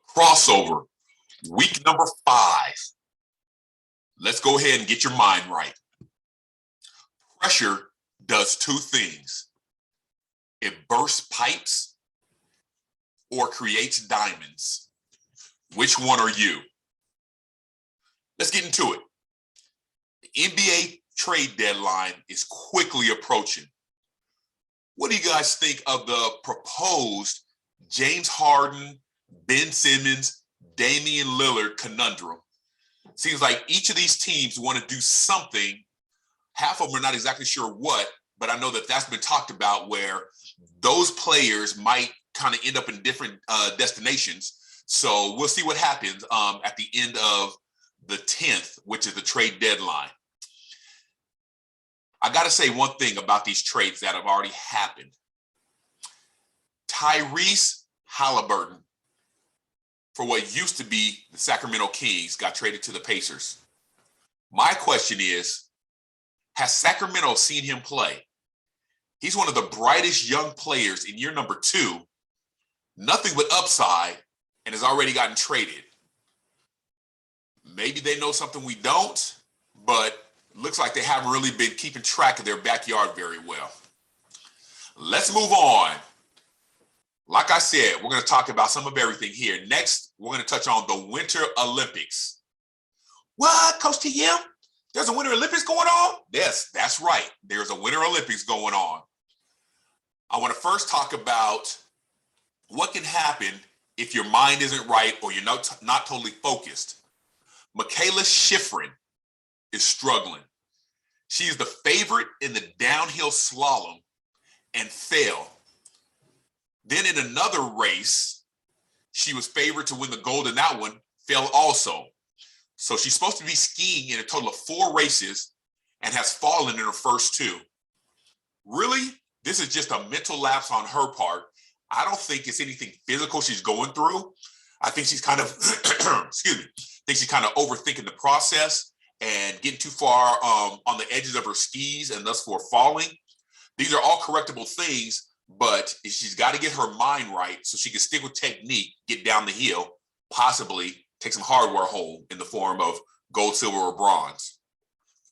Crossover, week number 5. Let's go ahead and get your mind right. Pressure does 2 things. It bursts pipes or creates diamonds. Which one are you? Let's get into it. The NBA trade deadline is quickly approaching. What do you guys think of the proposed James Harden, Ben Simmons, Damian Lillard conundrum? Seems like each of these teams want to do something. Half of them are not exactly sure what, but I know that that's been talked about, where those players might kind of end up in different destinations. So we'll see what happens at the end of the 10th, which is the trade deadline. I got to say one thing about these trades that have already happened. Tyrese Halliburton, for what used to be the Sacramento Kings, got traded to the Pacers. My question is, has Sacramento seen him play? He's one of the brightest young players in year number 2, nothing but upside, and has already gotten traded. Maybe they know something we don't, but looks like they haven't really been keeping track of their backyard very well. Let's move on. Like I said, we're going to talk about some of everything here. Next, we're going to touch on the Winter Olympics. What, Coach TM? There's a Winter Olympics going on? Yes, that's right. There's a Winter Olympics going on. I want to first talk about what can happen if your mind isn't right or you're not totally focused. Mikaela Shiffrin is struggling. She is the favorite in the downhill slalom and fell. Then in another race, she was favored to win the gold in that one, fell also. So she's supposed to be skiing in a total of 4 races and has fallen in her first 2. Really, this is just a mental lapse on her part. I don't think it's anything physical she's going through. I think she's kind of, she's kind of overthinking the process and getting too far on the edges of her skis and thus for falling. These are all correctable things, but she's got to get her mind right so she can stick with technique, get down the hill, possibly take some hardware home in the form of gold, silver, or bronze.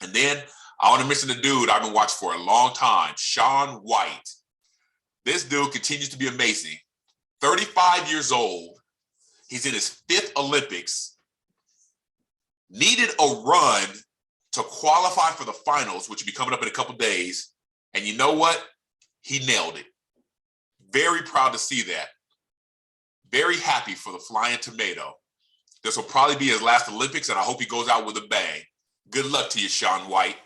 And then I want to mention the dude I've been watching for a long time, Shaun White. This dude continues to be amazing. 35 years old. He's in his 5th Olympics. Needed a run to qualify for the finals, which will be coming up in a couple days. And you know what? He nailed it. Very proud to see that. Very happy for the Flying Tomato. This will probably be his last Olympics, and I hope he goes out with a bang. Good luck to you, Shaun White.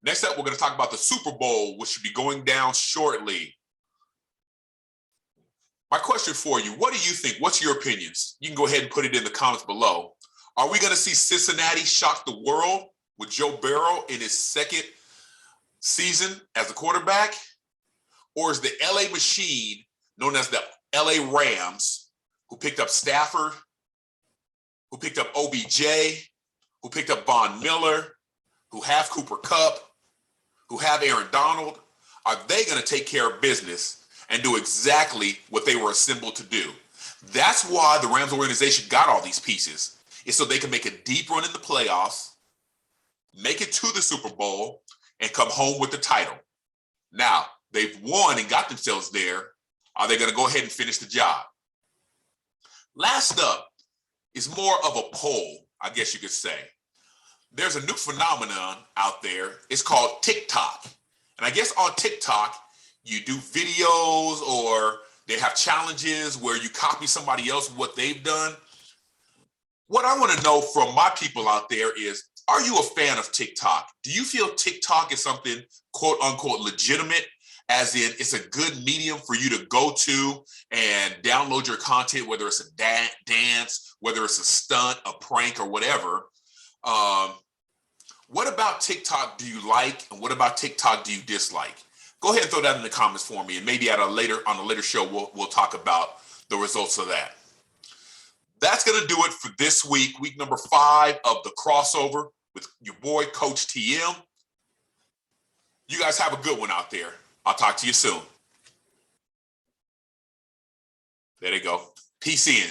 Next up, we're going to talk about the Super Bowl, which should be going down shortly. My question for you, what do you think? What's your opinions? You can go ahead and put it in the comments below. Are we going to see Cincinnati shock the world with Joe Burrow in his 2nd season as a quarterback? Or is the LA machine, known as the LA Rams, who picked up Stafford, who picked up OBJ, who picked up Von Miller, who have Cooper Kupp, who have Aaron Donald, are they going to take care of business and do exactly what they were assembled to do? That's why the Rams organization got all these pieces, is so they can make a deep run in the playoffs, make it to the Super Bowl, and come home with the title. Now, they've won and got themselves there. Are they going to go ahead and finish the job? Last up is more of a poll, I guess you could say. There's a new phenomenon out there. It's called TikTok. And I guess on TikTok, you do videos or they have challenges where you copy somebody else, what they've done. What I want to know from my people out there is, are you a fan of TikTok? Do you feel TikTok is something quote unquote legitimate, as in it's a good medium for you to go to and download your content, whether it's a dance, whether it's a stunt, a prank, or whatever? What about TikTok do you like, and what about TikTok do you dislike? Go ahead and throw that in the comments for me, and maybe on a later show we'll talk about the results of that. That's going to do it for this week number 5 of the crossover with your boy, Coach TM. You guys have a good one out there. I'll talk to you soon. There they go. Peace in.